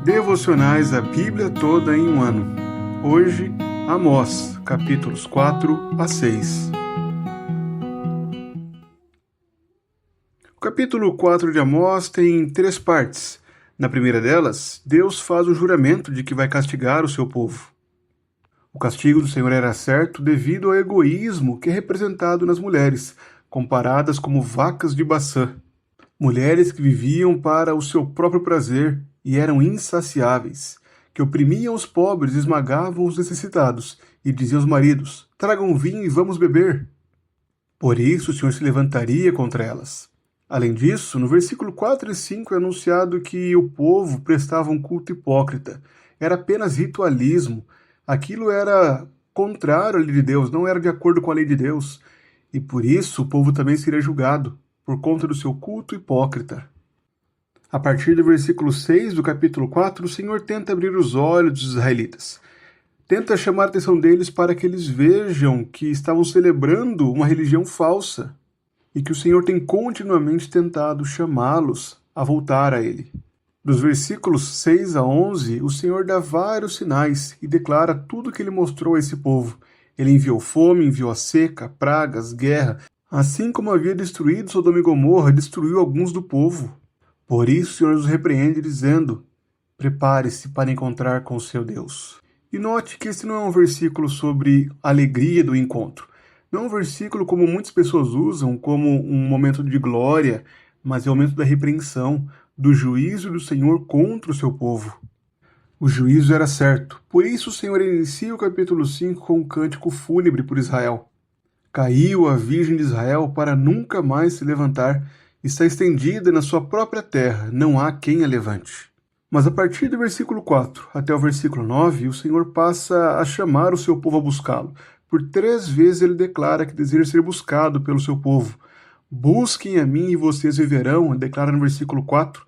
Devocionais a Bíblia toda em um ano. Hoje, Amós, capítulos 4 a 6. O capítulo 4 de Amós tem 3 partes. Na primeira delas, Deus faz o juramento de que vai castigar o seu povo. O castigo do Senhor era certo devido ao egoísmo que é representado nas mulheres, comparadas como vacas de Baçã. Mulheres que viviam para o seu próprio prazer e eram insaciáveis, que oprimiam os pobres e esmagavam os necessitados, e diziam aos maridos: tragam vinho e vamos beber. Por isso o Senhor se levantaria contra elas. Além disso, no versículo 4 e 5 é anunciado que o povo prestava um culto hipócrita. Era apenas ritualismo. Aquilo era contrário à lei de Deus, não era de acordo com a lei de Deus. E por isso o povo também seria julgado, por conta do seu culto hipócrita. A partir do versículo 6 do capítulo 4, o Senhor tenta abrir os olhos dos israelitas. Tenta chamar a atenção deles para que eles vejam que estavam celebrando uma religião falsa e que o Senhor tem continuamente tentado chamá-los a voltar a Ele. Dos versículos 6 a 11, o Senhor dá vários sinais e declara tudo o que Ele mostrou a esse povo. Ele enviou fome, enviou a seca, pragas, guerra. Assim como havia destruído Sodoma e Gomorra, destruiu alguns do povo. Por isso o Senhor os repreende, dizendo: prepare-se para encontrar com o seu Deus. E note que esse não é um versículo sobre a alegria do encontro. Não é um versículo como muitas pessoas usam, como um momento de glória, mas é o momento da repreensão, do juízo do Senhor contra o seu povo. O juízo era certo. Por isso o Senhor inicia o capítulo 5 com um cântico fúnebre por Israel. Caiu a Virgem de Israel para nunca mais se levantar. Está estendida na sua própria terra, não há quem a levante. Mas a partir do versículo 4 até o versículo 9, o Senhor passa a chamar o seu povo a buscá-lo. Por 3 vezes ele declara que deseja ser buscado pelo seu povo. Busquem a mim e vocês viverão, declara no versículo 4.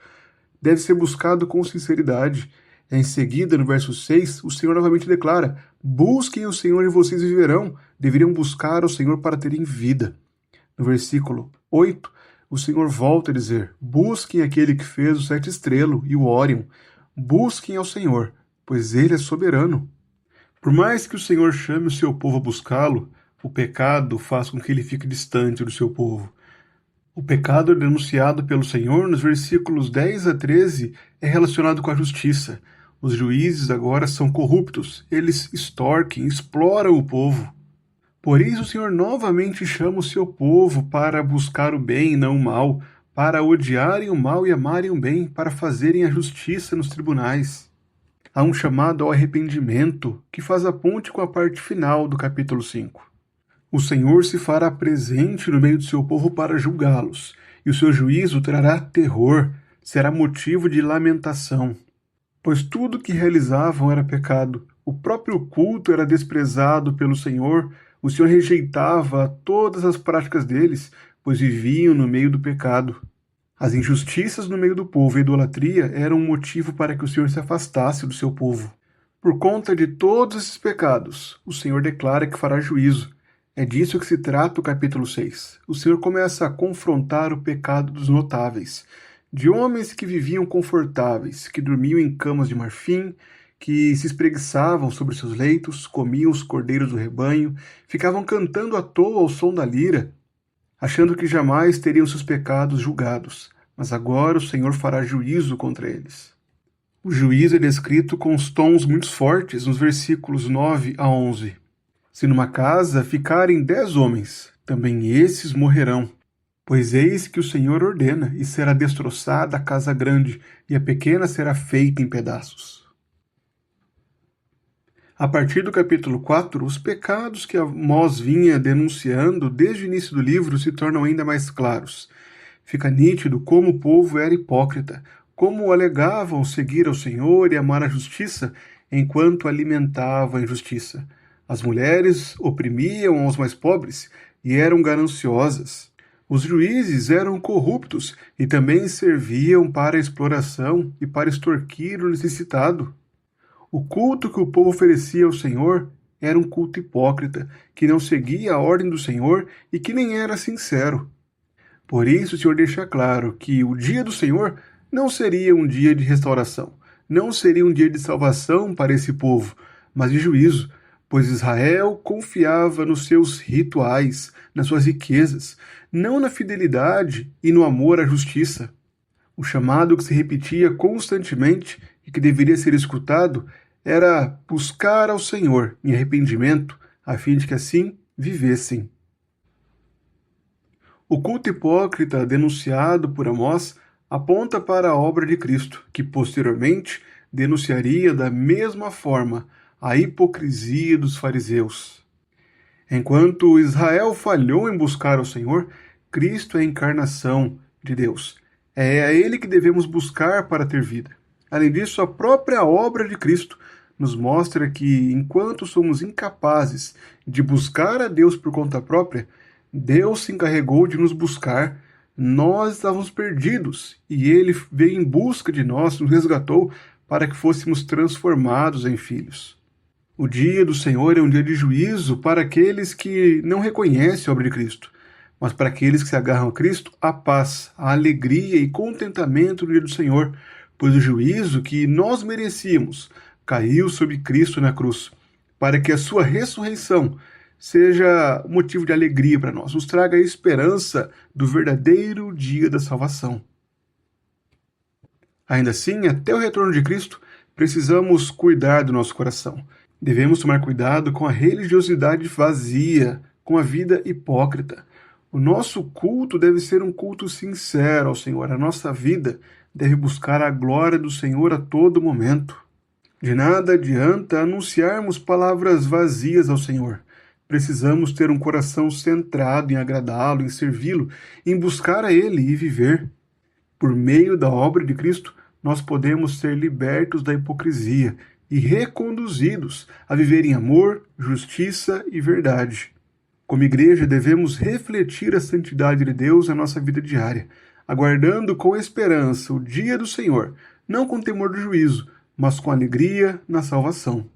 Deve ser buscado com sinceridade. Em seguida, no verso 6, o Senhor novamente declara: busquem o Senhor e vocês viverão. Deveriam buscar o Senhor para terem vida. No versículo 8, o Senhor volta a dizer: busquem aquele que fez o 7 estrelo e o Órion. Busquem ao Senhor, pois Ele é soberano. Por mais que o Senhor chame o seu povo a buscá-lo, o pecado faz com que ele fique distante do seu povo. O pecado denunciado pelo Senhor nos versículos 10 a 13 é relacionado com a justiça. Os juízes agora são corruptos, eles extorquem, exploram o povo. Por isso o Senhor novamente chama o seu povo para buscar o bem e não o mal, para odiarem o mal e amarem o bem, para fazerem a justiça nos tribunais. Há um chamado ao arrependimento que faz a ponte com a parte final do capítulo 5. O Senhor se fará presente no meio do seu povo para julgá-los, e o seu juízo trará terror, será motivo de lamentação. Pois tudo que realizavam era pecado, o próprio culto era desprezado pelo Senhor, o Senhor rejeitava todas as práticas deles, pois viviam no meio do pecado. As injustiças no meio do povo e a idolatria eram um motivo para que o Senhor se afastasse do seu povo. Por conta de todos esses pecados, o Senhor declara que fará juízo. É disso que se trata o capítulo 6. O Senhor começa a confrontar o pecado dos notáveis, de homens que viviam confortáveis, que dormiam em camas de marfim, que se espreguiçavam sobre seus leitos, comiam os cordeiros do rebanho, ficavam cantando à toa ao som da lira, achando que jamais teriam seus pecados julgados. Mas agora o Senhor fará juízo contra eles. O juízo é descrito com os tons muito fortes nos versículos 9 a 11. Se numa casa ficarem 10 homens, também esses morrerão. Pois eis que o Senhor ordena, e será destroçada a casa grande, e a pequena será feita em pedaços. A partir do capítulo 4, os pecados que Amós vinha denunciando desde o início do livro se tornam ainda mais claros. Fica nítido como o povo era hipócrita, como alegavam seguir ao Senhor e amar a justiça, enquanto alimentavam a injustiça. As mulheres oprimiam os mais pobres e eram gananciosas. Os juízes eram corruptos e também serviam para a exploração e para extorquir o necessitado. O culto que o povo oferecia ao Senhor era um culto hipócrita, que não seguia a ordem do Senhor e que nem era sincero. Por isso o Senhor deixa claro que o dia do Senhor não seria um dia de restauração, não seria um dia de salvação para esse povo, mas de juízo, pois Israel confiava nos seus rituais, nas suas riquezas, não na fidelidade e no amor à justiça. O chamado que se repetia constantemente e que deveria ser escutado era buscar ao Senhor em arrependimento, a fim de que assim vivessem. O culto hipócrita denunciado por Amós aponta para a obra de Cristo, que posteriormente denunciaria da mesma forma a hipocrisia dos fariseus. Enquanto Israel falhou em buscar ao Senhor, Cristo é a encarnação de Deus. É a Ele que devemos buscar para ter vida. Além disso, a própria obra de Cristo nos mostra que, enquanto somos incapazes de buscar a Deus por conta própria, Deus se encarregou de nos buscar. Nós estávamos perdidos e Ele veio em busca de nós, nos resgatou para que fôssemos transformados em filhos. O dia do Senhor é um dia de juízo para aqueles que não reconhecem a obra de Cristo, mas para aqueles que se agarram a Cristo, a paz, a alegria e contentamento no dia do Senhor, pois o juízo que nós merecíamos caiu sobre Cristo na cruz, para que a sua ressurreição seja motivo de alegria para nós, nos traga a esperança do verdadeiro dia da salvação. Ainda assim, até o retorno de Cristo, precisamos cuidar do nosso coração. Devemos tomar cuidado com a religiosidade vazia, com a vida hipócrita. O nosso culto deve ser um culto sincero ao Senhor. A nossa vida deve buscar a glória do Senhor a todo momento. De nada adianta anunciarmos palavras vazias ao Senhor. Precisamos ter um coração centrado em agradá-lo, em servi-lo, em buscar a Ele e viver. Por meio da obra de Cristo, nós podemos ser libertos da hipocrisia e reconduzidos a viver em amor, justiça e verdade. Como igreja, devemos refletir a santidade de Deus na nossa vida diária, aguardando com esperança o dia do Senhor, não com temor do juízo, mas com alegria na salvação.